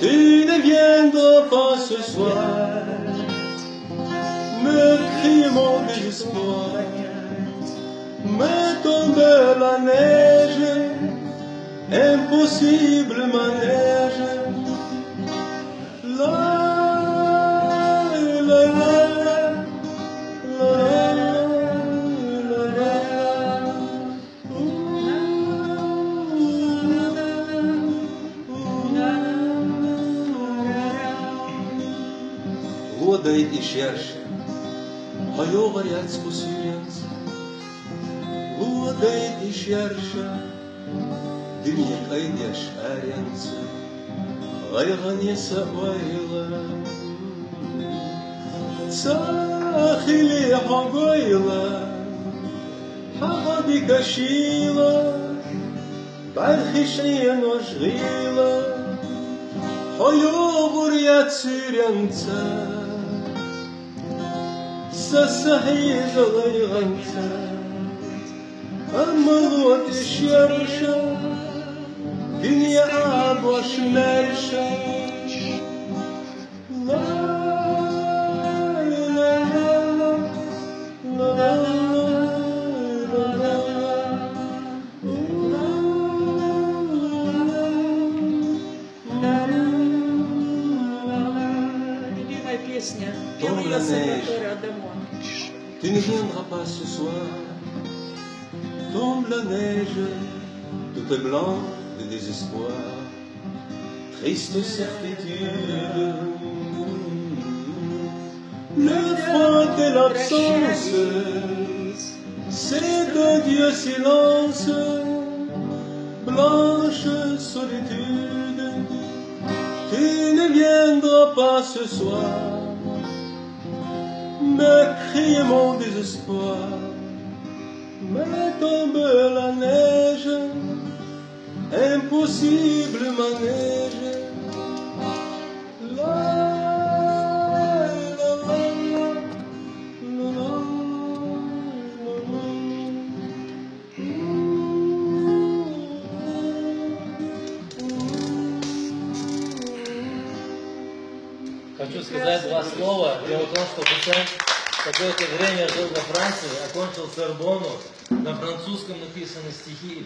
Tu ne viendras pas ce soir me crier mon désespoir. Me tombe la neige, impossible manège. La, la, la, Rodei e cherche, olhou variados possíveis. Rodei e cherche, dinheiro aí de experiência. غيغني سويلة تساخلي حقويلة حقدي كشيلة برخشين وشغيلة حيوغر يتسيرنتا سسحيز غيغنتا المضوة الشرشة Dünya boş merşe. La la la la Любимая песня. Том Пел la ее neige. Салваторе Адамо. Tu ne viendras pas ce soir. Tombe la neige, toute blanche de désespoir, triste certitude. Le froid et l'absence, c'est un Dieu silence, blanche solitude. Tu ne viendras pas ce soir me crier mon désespoir. Me tombe la neige, impossible manège. La, la, la, la, la, Хочу сказать два слова. Дело в том, что Пушен какое-то время жил во Франции, окончил Сорбонну, на французском написаны стихи.